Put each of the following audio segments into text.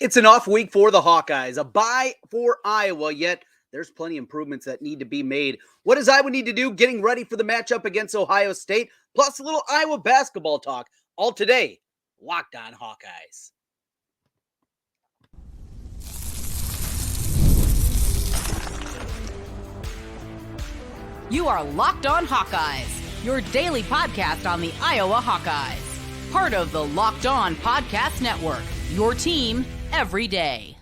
It's an off week for the Hawkeyes, a bye for Iowa, yet there's plenty of improvements that need to be made. What does Iowa need to do getting ready for the matchup against Ohio State? Plus a little Iowa basketball talk. All today, Locked On Hawkeyes. You are Locked On Hawkeyes, your daily podcast on the Iowa Hawkeyes. Part of the Locked On Podcast Network, your team every day.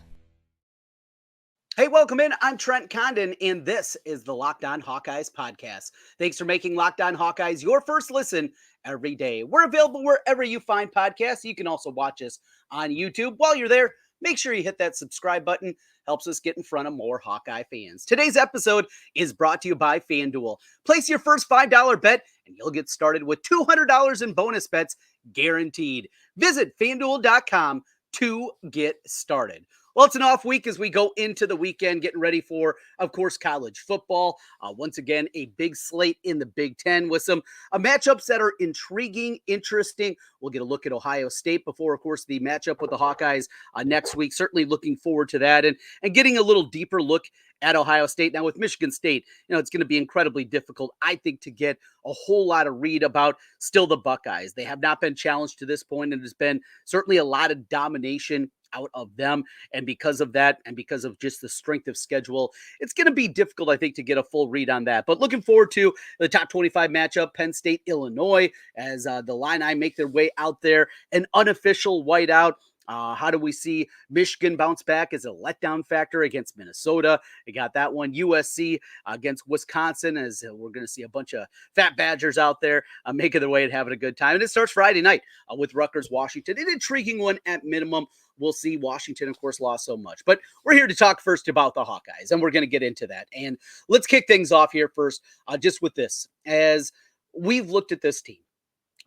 Hey, welcome in. I'm Trent Condon, and this is the Locked On Hawkeyes podcast. Thanks for making Locked On Hawkeyes your first listen every day. We're available wherever you find podcasts. You can also watch us on YouTube. While you're there, make sure you hit that subscribe button. Helps us get in front of more Hawkeye fans. Today's episode is brought to you by FanDuel. Place your first $5 bet, and you'll get started with $200 in bonus bets guaranteed. Visit FanDuel.com to get started. Well, it's an off week as we go into the weekend, getting ready for, of course, college football. Once again, a big slate in the Big Ten with some matchups that are intriguing, interesting. We'll get a look at Ohio State before, of course, the matchup with the Hawkeyes next week. Certainly looking forward to that and getting a little deeper look at Ohio State. Now with Michigan State, it's going to be incredibly difficult, I think, to get a whole lot of read about still the Buckeyes. They have not been challenged to this point, and there's been certainly a lot of domination out of them. And because of that, and because of just the strength of schedule, it's going to be difficult, I think, to get a full read on that. But looking forward to the top 25 matchup, Penn State, Illinois, as the Illini make their way out there, an unofficial whiteout. How do we see Michigan bounce back as a letdown factor against Minnesota? We got that one. USC against Wisconsin, as we're going to see a bunch of fat Badgers out there making their way and having a good time. And it starts Friday night with Rutgers, Washington. An intriguing one at minimum. We'll see. Washington, of course, lost so much. But we're here to talk first about the Hawkeyes, and we're going to get into that. And let's kick things off here first just with this. As we've looked at this team,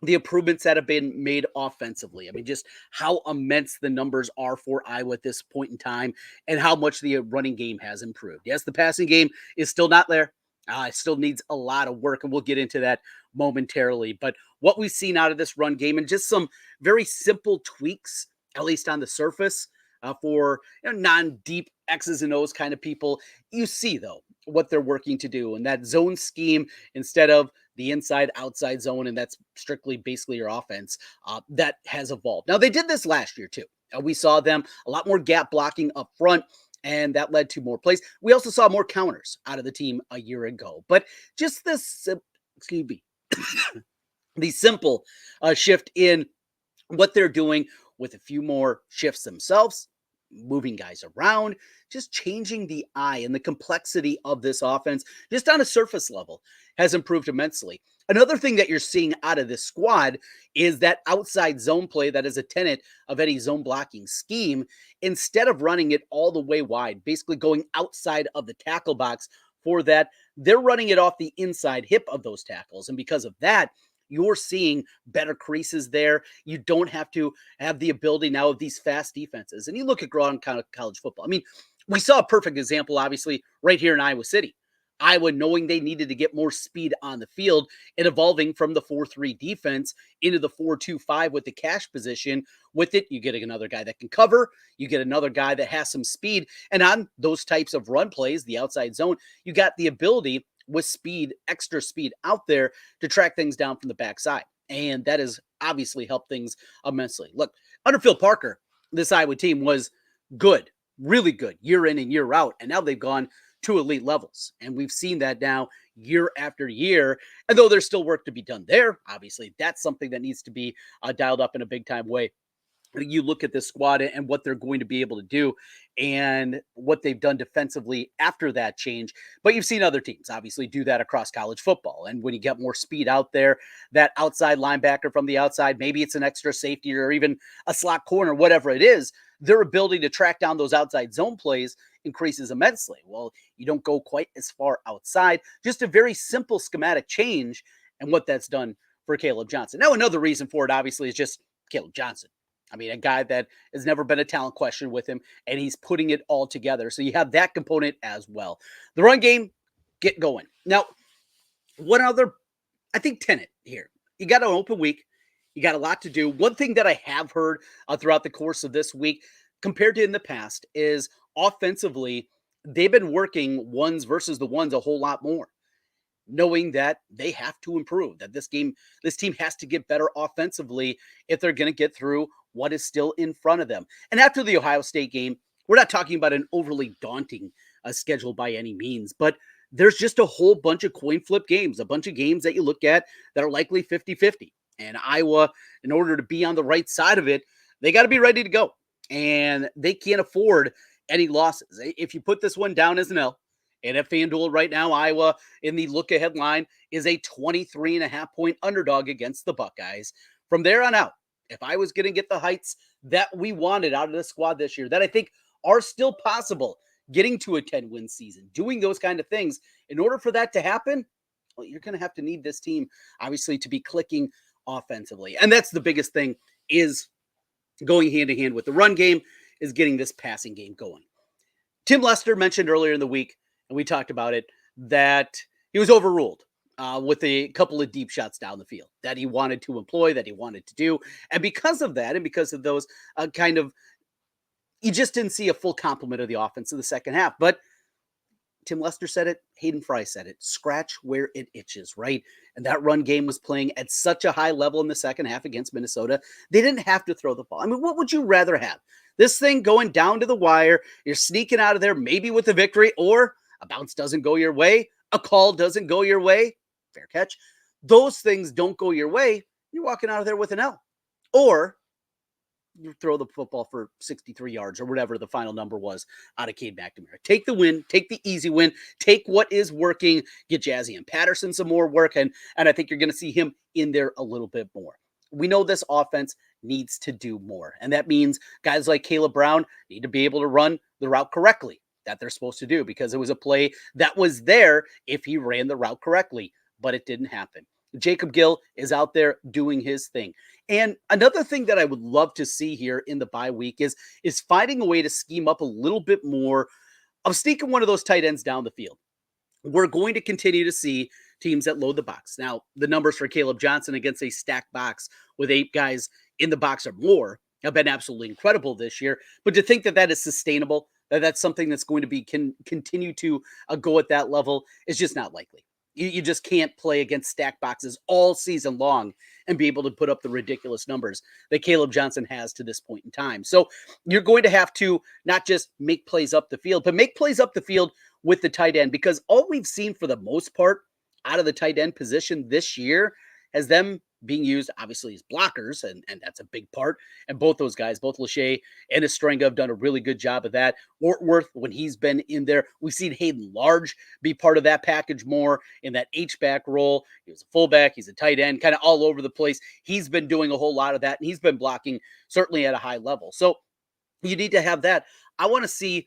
the improvements that have been made offensively. I mean, just how immense the numbers are for Iowa at this point in time and how much the running game has improved. Yes, the passing game is still not there. It still needs a lot of work, and we'll get into that momentarily. But what we've seen out of this run game and just some very simple tweaks, at least on the surface, for non-deep X's and O's kind of people, you see, though, what they're working to do. And that zone scheme, instead of the inside-outside zone, and that's strictly basically your offense, that has evolved. Now, they did this last year, too. We saw them a lot more gap blocking up front, and that led to more plays. We also saw more counters out of the team a year ago. But just this, the simple shift in what they're doing with a few more shifts themselves, moving guys around, just changing the eye and the complexity of this offense, just on a surface level, has improved immensely. Another thing that you're seeing out of this squad is that outside zone play that is a tenet of any zone blocking scheme. Instead of running it all the way wide, basically going outside of the tackle box for that, they're running it off the inside hip of those tackles. And because of that, you're seeing better creases there. You don't have to have the ability now of these fast defenses. And you look at growing college football. I mean, we saw a perfect example, obviously, right here in Iowa City. Iowa knowing they needed to get more speed on the field and evolving from the 4-3 defense into the 4-2-5 with the cash position. With it, you get another guy that can cover. You get another guy that has some speed. And on those types of run plays, the outside zone, you got the ability with speed, extra speed out there to track things down from the backside. And that has obviously helped things immensely. Look, under Phil Parker, this Iowa team was good, really good, year in and year out. And now they've gone to elite levels. And we've seen that now year after year. And though there's still work to be done there, obviously, that's something that needs to be dialed up in a big time way. You look at this squad and what they're going to be able to do and what they've done defensively after that change. But you've seen other teams obviously do that across college football. And when you get more speed out there, that outside linebacker from the outside, maybe it's an extra safety or even a slot corner, whatever it is, their ability to track down those outside zone plays increases immensely. Well, you don't go quite as far outside, just a very simple schematic change and what that's done for Caleb Johnson. Now, another reason for it obviously is just Caleb Johnson. I mean, a guy that has never been a talent question with him, and he's putting it all together. So you have that component as well. The run game, get going. Now, one other, I think, tenet here. You got an open week. You got a lot to do. One thing that I have heard throughout the course of this week, compared to in the past is offensively, they've been working ones versus the ones a whole lot more, knowing that they have to improve, that this team has to get better offensively if they're going to get through what is still in front of them. And after the Ohio State game, we're not talking about an overly daunting schedule by any means, but there's just a whole bunch of coin flip games, a bunch of games that you look at that are likely 50-50. And Iowa, in order to be on the right side of it, they got to be ready to go. And they can't afford any losses. If you put this one down as an L, and at FanDuel right now, Iowa in the look-ahead line is a 23.5-point underdog against the Buckeyes. From there on out, if I was going to get the heights that we wanted out of the squad this year, that I think are still possible, getting to a 10-win season, doing those kind of things, in order for that to happen, well, you're going to have to need this team, obviously, to be clicking offensively. And that's the biggest thing, is going hand-in-hand with the run game, is getting this passing game going. Tim Lester mentioned earlier in the week, and we talked about it, that he was overruled with a couple of deep shots down the field that he wanted to employ, that he wanted to do. And because of that, and because of those you just didn't see a full complement of the offense in the second half. But Tim Lester said it, Hayden Fry said it, scratch where it itches, right? And that run game was playing at such a high level in the second half against Minnesota. They didn't have to throw the ball. I mean, what would you rather have? This thing going down to the wire, you're sneaking out of there maybe with a victory, or a bounce doesn't go your way, a call doesn't go your way, fair catch. Those things don't go your way, you're walking out of there with an L. Or you throw the football for 63 yards or whatever the final number was out of Cade McNamara. Take the win, take the easy win, take what is working, get Jazzy and Patterson some more work, and I think you're going to see him in there a little bit more. We know this offense needs to do more, and that means guys like Caleb Brown need to be able to run the route correctly that they're supposed to do, because it was a play that was there if he ran the route correctly, but it didn't happen. Jacob Gill is out there doing his thing. And another thing that I would love to see here in the bye week is finding a way to scheme up a little bit more of sneaking one of those tight ends down the field. We're going to continue to see teams that load the box. Now, the numbers for Caleb Johnson against a stacked box with 8 guys in the box or more have been absolutely incredible this year. But to think that that is sustainable, that that's something that's going to be continue to go at that level, is just not likely. You just can't play against stacked boxes all season long and be able to put up the ridiculous numbers that Caleb Johnson has to this point in time. So you're going to have to not just make plays up the field, but make plays up the field with the tight end, because all we've seen for the most part out of the tight end position this year has them being used obviously as blockers, and that's a big part. And both those guys, both Lachey and Estrenga, have done a really good job of that. Ortworth, when he's been in there, we've seen Hayden Large be part of that package more in that H-back role. He was a fullback, he's a tight end, kind of all over the place. He's been doing a whole lot of that, and he's been blocking certainly at a high level. So you need to have that. I want to see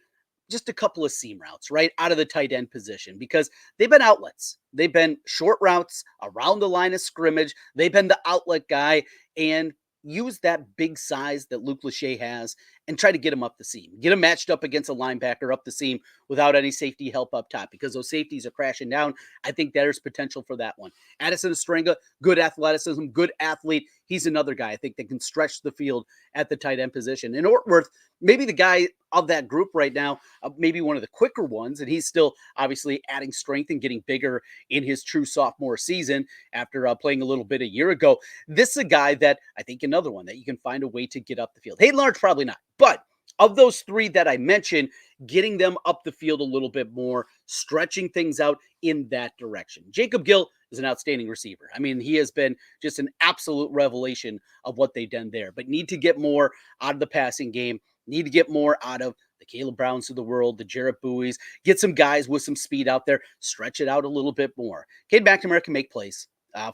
just a couple of seam routes right out of the tight end position, because they've been outlets. They've been short routes around the line of scrimmage. They've been the outlet guy, and use that big size that Luke Lachey has and try to get him up the seam. Get him matched up against a linebacker up the seam without any safety help up top, because those safeties are crashing down. I think there's potential for that one. Addison Estrenga, good athleticism, good athlete. He's another guy I think that can stretch the field at the tight end position. And Ortworth, maybe the guy of that group right now, maybe one of the quicker ones, and he's still obviously adding strength and getting bigger in his true sophomore season after playing a little bit a year ago. This is a guy that I think another one that you can find a way to get up the field. Hayden Large, probably not. But of those 3 that I mentioned, getting them up the field a little bit more, stretching things out in that direction. Jacob Gill is an outstanding receiver. I mean, he has been just an absolute revelation of what they've done there, but need to get more out of the passing game, need to get more out of the Caleb Browns of the world, the Jarrett Bowies, get some guys with some speed out there, stretch it out a little bit more. Cade McNamara can make plays.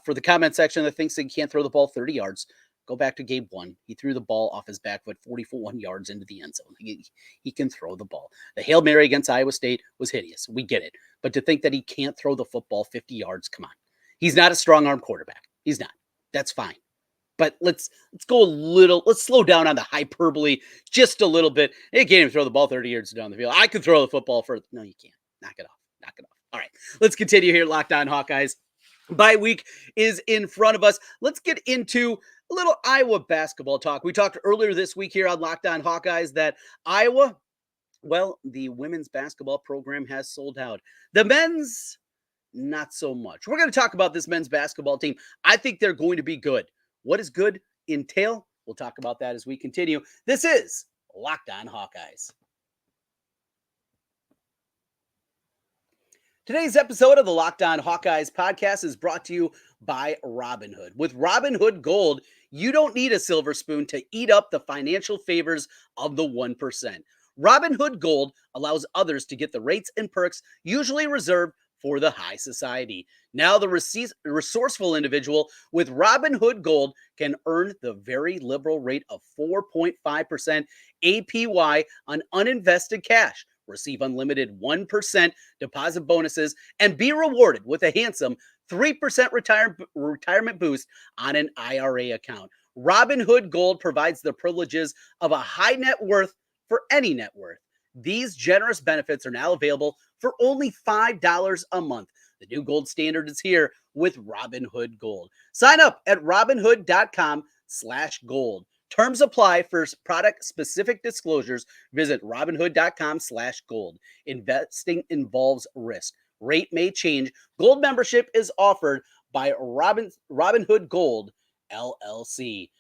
For the comment section that thinks that he can't throw the ball 30 yards, go back to game 1. He threw the ball off his back foot 41 yards into the end zone. He can throw the ball. The Hail Mary against Iowa State was hideous. We get it. But to think that he can't throw the football 50 yards, come on. He's not a strong-arm quarterback. He's not. That's fine. But let's slow down on the hyperbole just a little bit. You can't even throw the ball 30 yards down the field. I could throw the football further. No, you can't. Knock it off. All right, let's continue here. Locked On Hawkeyes. Bye week is in front of us. Let's get into A little Iowa basketball talk. We talked earlier this week here on Locked On Hawkeyes that Iowa, well, the women's basketball program has sold out. The men's, not so much. We're going to talk about this men's basketball team. I think they're going to be good. What does good entail? We'll talk about that as we continue. This is Locked On Hawkeyes. Today's episode of the Locked On Hawkeyes podcast is brought to you by Robinhood. With Robinhood Gold, you don't need a silver spoon to eat up the financial favors of the 1%. Robinhood Gold allows others to get the rates and perks usually reserved for the high society. Now the resourceful individual with Robinhood Gold can earn the very liberal rate of 4.5% APY on uninvested cash, receive unlimited 1% deposit bonuses, and be rewarded with a handsome 3% retirement boost on an IRA account. Robinhood Gold provides the privileges of a high net worth for any net worth. These generous benefits are now available for only $5 a month. The new gold standard is here with Robinhood Gold. Sign up at robinhood.com/gold. Terms apply for product-specific disclosures. Visit robinhood.com/gold. Investing involves risk. Rate may change. Gold membership is offered by Robinhood Gold, LLC.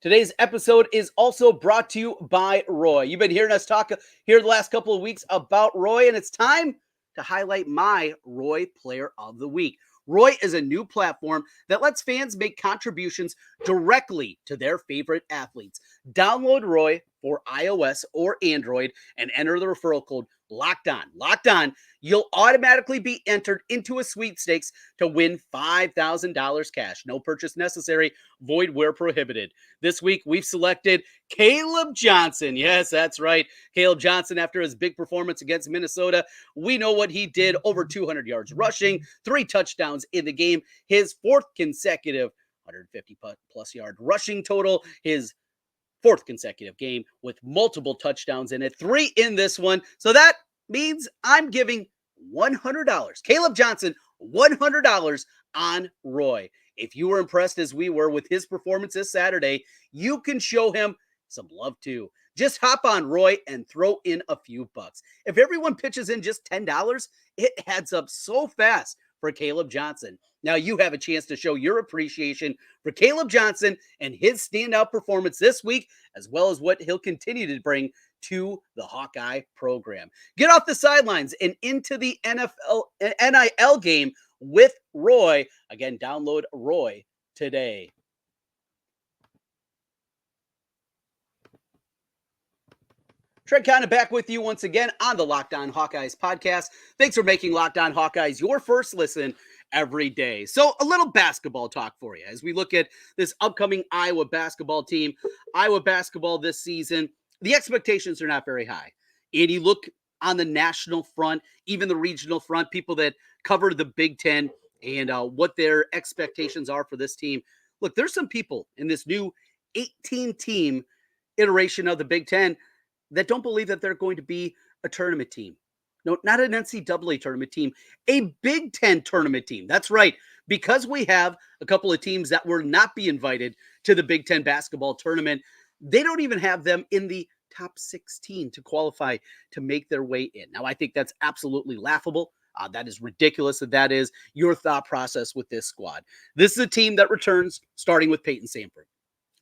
Today's episode is also brought to you by Roy. You've been hearing us talk here the last couple of weeks about Roy, and it's time to highlight my Roy Player of the Week. Roy is a new platform that lets fans make contributions directly to their favorite athletes. Download Roy for iOS or Android and enter the referral code Locked On. Locked On, you'll automatically be entered into a sweepstakes to win $5,000 cash. No purchase necessary, void where prohibited. This week, we've selected Caleb Johnson. Yes, that's right. Caleb Johnson, after his big performance against Minnesota, we know what he did. Over 200 yards rushing, 3 touchdowns in the game, his 4th consecutive 150-plus yard rushing total, his 4th consecutive game with multiple touchdowns in it, 3 in this one. So that means I'm giving $100. Caleb Johnson, $100 on Roy. If you were impressed as we were with his performance this Saturday, you can show him some love too. Just hop on Roy and throw in a few bucks. If everyone pitches in just $10, it adds up so fast for Caleb Johnson. Now you have a chance to show your appreciation for Caleb Johnson and his standout performance this week, as well as what he'll continue to bring to the Hawkeye program. Get off the sidelines and into the NIL game with Roy. Again, download Roy today. Trent Condon back with you once again on the Locked On Hawkeyes podcast. Thanks for making Locked On Hawkeyes your first listen every day. So a little basketball talk for you as we look at this upcoming Iowa basketball team. Iowa basketball this season, the expectations are not very high. And you look on the national front, even the regional front, people that cover the Big Ten and what their expectations are for this team. Look, there's some people in this new 18-team iteration of the Big Ten that don't believe that they're going to be a tournament team. No, not an NCAA tournament team, a Big Ten tournament team. That's right, because we have a couple of teams that will not be invited to the Big Ten basketball tournament. They don't even have them in the top 16 to qualify to make their way in. Now, I think that's absolutely laughable. That is ridiculous that is your thought process with this squad. This is a team that returns starting with Peyton Sandfort.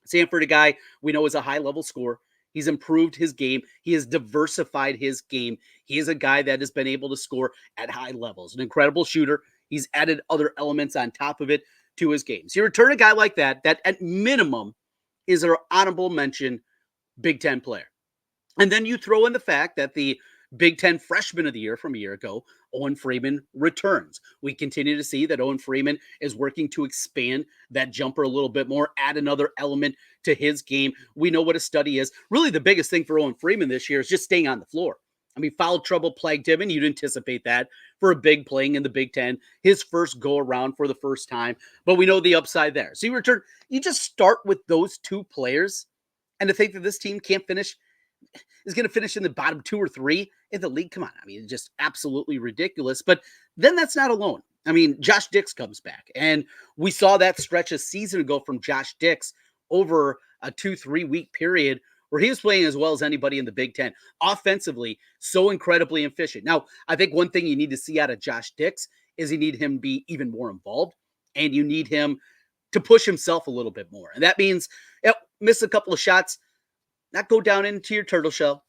Sandfort, a guy we know is a high-level scorer. He's improved his game. He has diversified his game. He is a guy that has been able to score at high levels. An incredible shooter. He's added other elements on top of it to his game. So you return a guy like that at minimum is an honorable mention Big Ten player. And then you throw in the fact that the Big Ten Freshman of the Year from a year ago, Owen Freeman, returns. We continue to see that Owen Freeman is working to expand that jumper a little bit more, add another element to his game. We know what a study is. Really, the biggest thing for Owen Freeman this year is just staying on the floor. I mean, foul trouble plagued him, and you'd anticipate that for a big playing in the Big Ten, his first go around for the first time. But we know the upside there. So you just start with those two players, and to think that this team is going to finish in the bottom 2 or 3 in the league. Come on. I mean, it's just absolutely ridiculous. But then that's not alone. I mean, Josh Dix comes back, and we saw that stretch a season ago from Josh Dix over a 2-3 week period where he was playing as well as anybody in the Big Ten. Offensively, so incredibly efficient. Now, I think one thing you need to see out of Josh Dix is you need him to be even more involved, and you need him to push himself a little bit more. And that means miss a couple of shots, not go down into your turtle shell.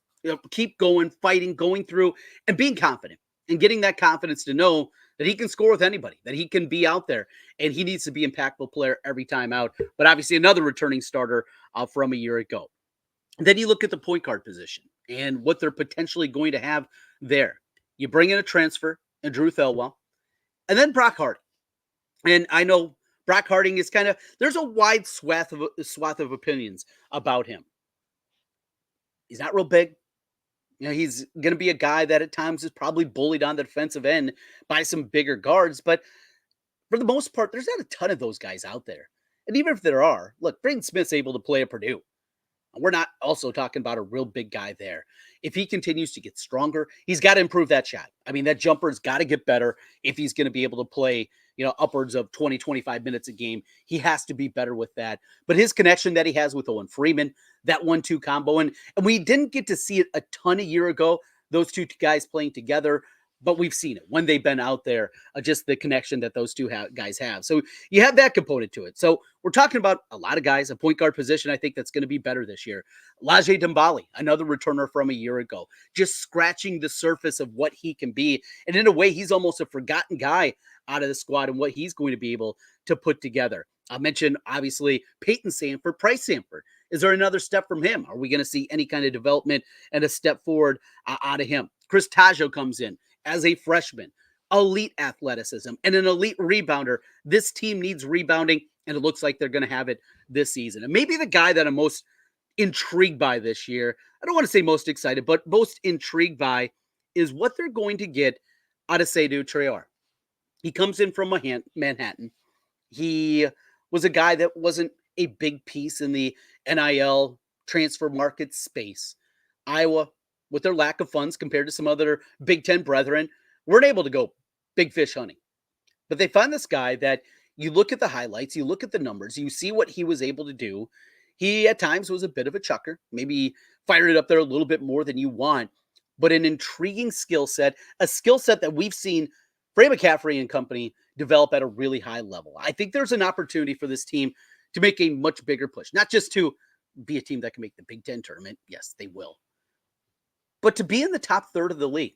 Keep going, fighting, going through, and being confident and getting that confidence to know that he can score with anybody, that he can be out there, and he needs to be an impactful player every time out. But obviously another returning starter from a year ago. Then you look at the point guard position and what they're potentially going to have there. You bring in a transfer and Drew Thelwell, and then Brock Harding. And I know Brock Harding is there's a wide swath of opinions about him. He's not real big. He's going to be a guy that at times is probably bullied on the defensive end by some bigger guards. But for the most part, there's not a ton of those guys out there. And even if there are, look, Braden Smith's able to play at Purdue. We're not also talking about a real big guy there. If he continues to get stronger, he's got to improve that shot. I mean, that jumper's got to get better if he's going to be able to play, upwards of 20, 25 minutes a game. He has to be better with that. But his connection that he has with Owen Freeman, that 1-2 combo, and we didn't get to see it a ton a year ago, those two guys playing together, but we've seen it when they've been out there, just the connection that those two guys have. So you have that component to it. So we're talking about a lot of guys, a point guard position, I think that's going to be better this year. Laje Dembali, another returner from a year ago, just scratching the surface of what he can be. And in a way, he's almost a forgotten guy out of the squad and what he's going to be able to put together. I mentioned, obviously, Peyton Sanford, Price Sanford. Is there another step from him? Are we going to see any kind of development and a step forward out of him? Chris Taggio comes in as a freshman, elite athleticism, and an elite rebounder. This team needs rebounding, and it looks like they're going to have it this season. And maybe the guy that I'm most intrigued by this year, I don't want to say most excited, but most intrigued by is what they're going to get out of Seydou Traore. He comes in from Manhattan. He was a guy that wasn't a big piece in the NIL transfer market space. Iowa, with their lack of funds compared to some other Big Ten brethren, weren't able to go big fish hunting. But they find this guy that you look at the highlights, you look at the numbers, you see what he was able to do. He at times was a bit of a chucker, maybe fired it up there a little bit more than you want, but an intriguing skill set, a skill set that we've seen Ray McCaffrey and company develop at a really high level. I think there's an opportunity for this team to make a much bigger push, not just to be a team that can make the Big Ten tournament. Yes, they will. But to be in the top third of the league,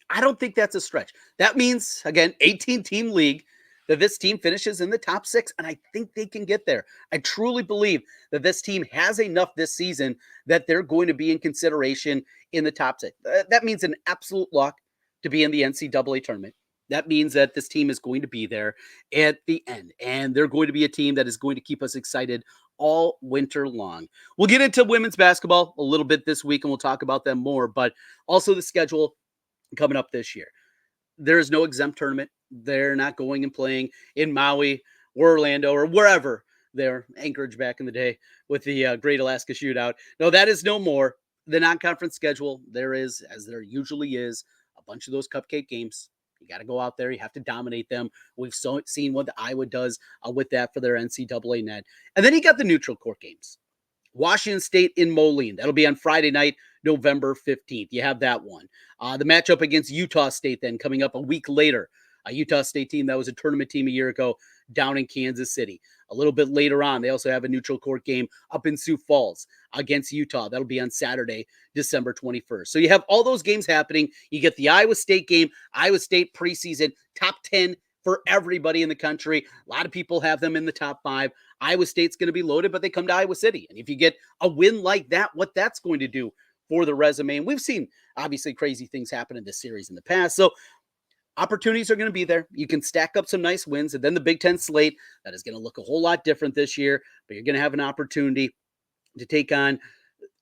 I don't think that's a stretch. That means, again, 18-team league, that this team finishes in the top 6, and I think they can get there. I truly believe that this team has enough this season that they're going to be in consideration in the top 6. That means an absolute lock to be in the NCAA tournament. That means that this team is going to be there at the end, and they're going to be a team that is going to keep us excited all winter long. We'll get into women's basketball a little bit this week, and we'll talk about them more, but also the schedule coming up this year. There is no exempt tournament. They're not going and playing in Maui or Orlando or wherever they're Anchorage back in the day with the Great Alaska Shootout. No, that is no more. The non-conference schedule, there is, as there usually is, a bunch of those cupcake games. You got to go out there. You have to dominate them. We've seen what the Iowa does with that for their NCAA net. And then you got the neutral court games. Washington State in Moline. That'll be on Friday night, November 15th. You have that one. The matchup against Utah State then coming up a week later. A Utah State team that was a tournament team a year ago down in Kansas City. A little bit later on, they also have a neutral court game up in Sioux Falls against Utah. That'll be on Saturday, December 21st. So you have all those games happening. You get the Iowa State game, Iowa State preseason, top 10 for everybody in the country. A lot of people have them in the top 5. Iowa State's going to be loaded, but they come to Iowa City. And if you get a win like that, what that's going to do for the resume. And we've seen, obviously, crazy things happen in this series in the past. So opportunities are going to be there. You can stack up some nice wins. And then the Big Ten slate, that is going to look a whole lot different this year. But you're going to have an opportunity to take on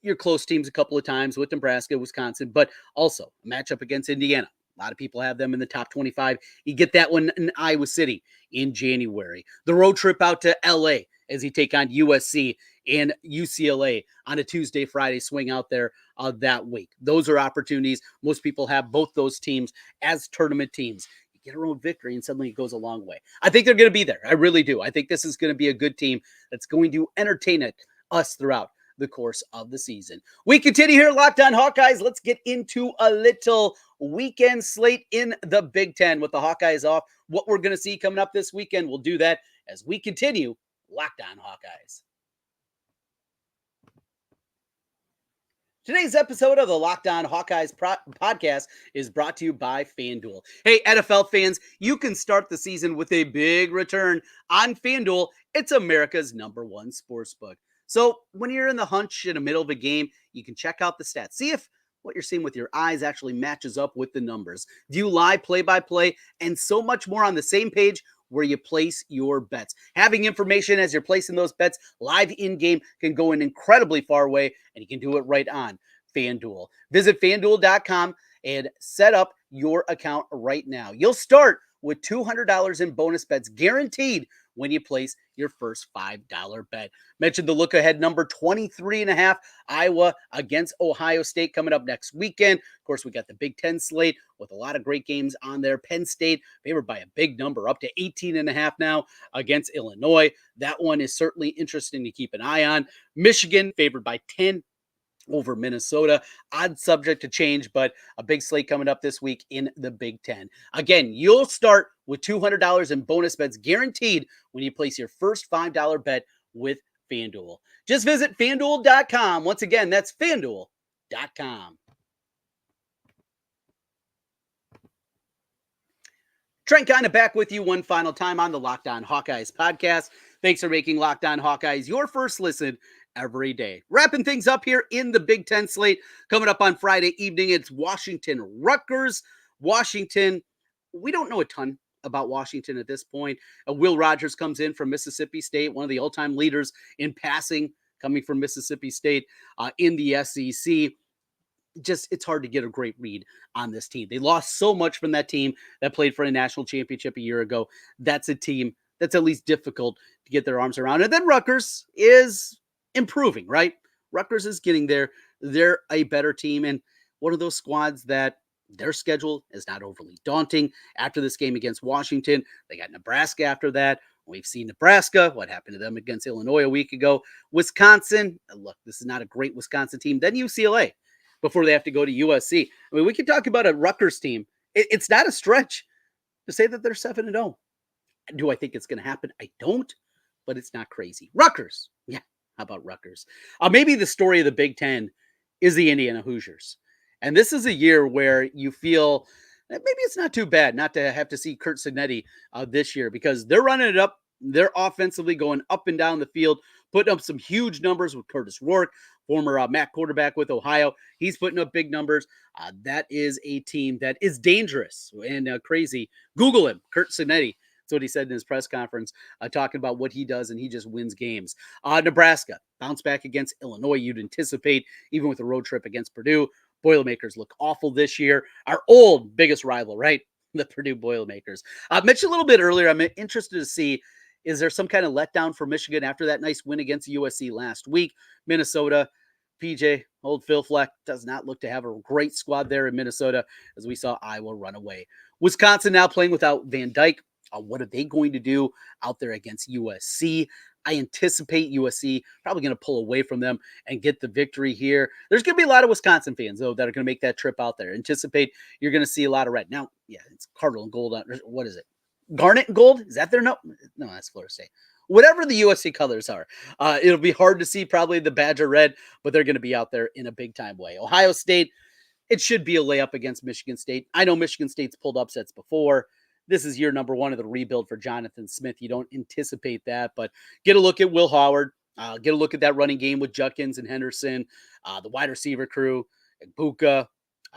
your close teams a couple of times with Nebraska, Wisconsin, but also a matchup against Indiana. A lot of people have them in the top 25. You get that one in Iowa City in January. The road trip out to LA as you take on USC and UCLA on a Tuesday, Friday swing out there that week. Those are opportunities. Most people have both those teams as tournament teams. You get a road victory and suddenly it goes a long way. I think they're going to be there. I really do. I think this is going to be a good team that's going to entertain it us throughout the course of the season. We continue here, Locked On Hawkeyes. Let's get into a little weekend slate in the Big Ten with the Hawkeyes off. What we're going to see coming up this weekend, we'll do that as we continue Locked On Hawkeyes. Today's episode of the Locked On Hawkeyes podcast is brought to you by FanDuel. Hey, NFL fans, you can start the season with a big return on FanDuel. It's America's #1 sportsbook. So when you're in the hunch in the middle of a game, you can check out the stats. See if what you're seeing with your eyes actually matches up with the numbers. View live play-by-play and so much more on the same page where you place your bets. Having information as you're placing those bets live in-game can go an incredibly far way, and you can do it right on FanDuel. Visit FanDuel.com and set up your account right now. You'll start with $200 in bonus bets guaranteed when you place your first $5 bet. Mentioned the look-ahead number 23.5, Iowa against Ohio State coming up next weekend. Of course, we got the Big Ten slate with a lot of great games on there. Penn State favored by a big number, up to 18.5 now against Illinois. That one is certainly interesting to keep an eye on. Michigan favored by 10 over Minnesota. Odd subject to change, but a big slate coming up this week in the Big Ten. Again, you'll start with $200 in bonus bets guaranteed when you place your first $5 bet with FanDuel. Just visit FanDuel.com. Once again, that's FanDuel.com. Trent Condon back with you one final time on the Locked On Hawkeyes podcast. Thanks for making Locked On Hawkeyes your first listen every day. Wrapping things up here in the Big Ten slate. Coming up on Friday evening, it's Washington Rutgers. Washington, we don't know a ton about Washington at this point. Will Rogers comes in from Mississippi State, one of the all-time leaders in passing coming from Mississippi State in the SEC. Just, it's hard to get a great read on this team. They lost so much from that team that played for a national championship a year ago. That's a team that's at least difficult to get their arms around. And then Rutgers is improving, right? Rutgers is getting there. They're a better team and one of those squads that their schedule is not overly daunting. After this game against Washington, they got Nebraska after that. We've seen Nebraska, what happened to them against Illinois a week ago. Wisconsin, look, this is not a great Wisconsin team. Then UCLA before they have to go to USC. I mean, we can talk about a Rutgers team. It's not a stretch to say that they're 7-0. Do I think it's going to happen? I don't, but it's not crazy. Rutgers. Yeah, how about Rutgers? Maybe the story of the Big Ten is the Indiana Hoosiers. And this is a year where you feel that maybe it's not too bad not to have to see Curt Cignetti this year because they're running it up. They're offensively going up and down the field, putting up some huge numbers with Curtis Rourke, former MAC quarterback with Ohio. He's putting up big numbers. That is a team that is dangerous and crazy. Google him, Curt Cignetti. That's what he said in his press conference, talking about what he does, and he just wins games. Nebraska, bounce back against Illinois, you'd anticipate, even with a road trip against Purdue. Boilermakers look awful this year. Our old biggest rival, right? The Purdue Boilermakers. I mentioned a little bit earlier, I'm interested to see, is there some kind of letdown for Michigan after that nice win against USC last week? Minnesota, PJ, old Phil Fleck, does not look to have a great squad there in Minnesota as we saw Iowa run away. Wisconsin now playing without Van Dyke. What are they going to do out there against USC? I anticipate USC probably going to pull away from them and get the victory here. There's going to be a lot of Wisconsin fans, though, that are going to make that trip out there. Anticipate you're going to see a lot of red. Now, yeah, it's Cardinal and gold. What is it? Garnet and gold? Is that their no? No, that's Florida State. Whatever the USC colors are, it'll be hard to see probably the Badger red, but they're going to be out there in a big-time way. Ohio State, it should be a layup against Michigan State. I know Michigan State's pulled upsets before. This is year number 1 of the rebuild for Jonathan Smith. You don't anticipate that, but get a look at Will Howard. Get a look at that running game with Judkins and Henderson, the wide receiver crew, Buka,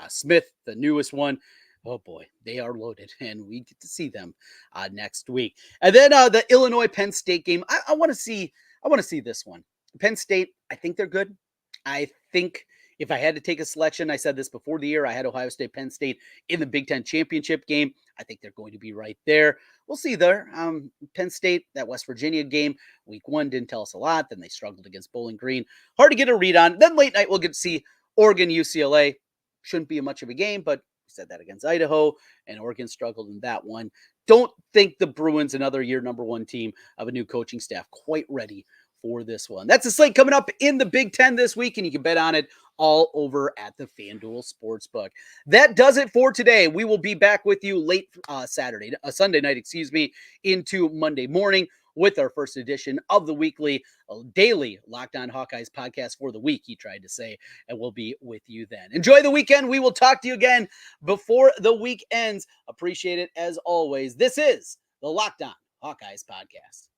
Smith, the newest one. Oh boy, they are loaded, and we get to see them next week. And then the Illinois Penn State game. I want to see this one. Penn State, I think they're good. I think if I had to take a selection, I said this before the year, I had Ohio State, Penn State in the Big Ten championship game. I think they're going to be right there. We'll see there. Penn State, that West Virginia game, week 1 didn't tell us a lot. Then they struggled against Bowling Green. Hard to get a read on. Then late night, we'll get to see Oregon, UCLA. Shouldn't be much of a game, but we said that against Idaho, and Oregon struggled in that one. Don't think the Bruins, another year number 1 team of a new coaching staff, quite ready for this one. That's the slate coming up in the Big Ten this week, and you can bet on it all over at the FanDuel Sportsbook. That does it for today. We will be back with you late Sunday night, into Monday morning with our first edition of the weekly daily Locked On Hawkeyes podcast for the week, he tried to say, and we'll be with you then. Enjoy the weekend. We will talk to you again before the week ends. Appreciate it as always. This is the Locked On Hawkeyes podcast.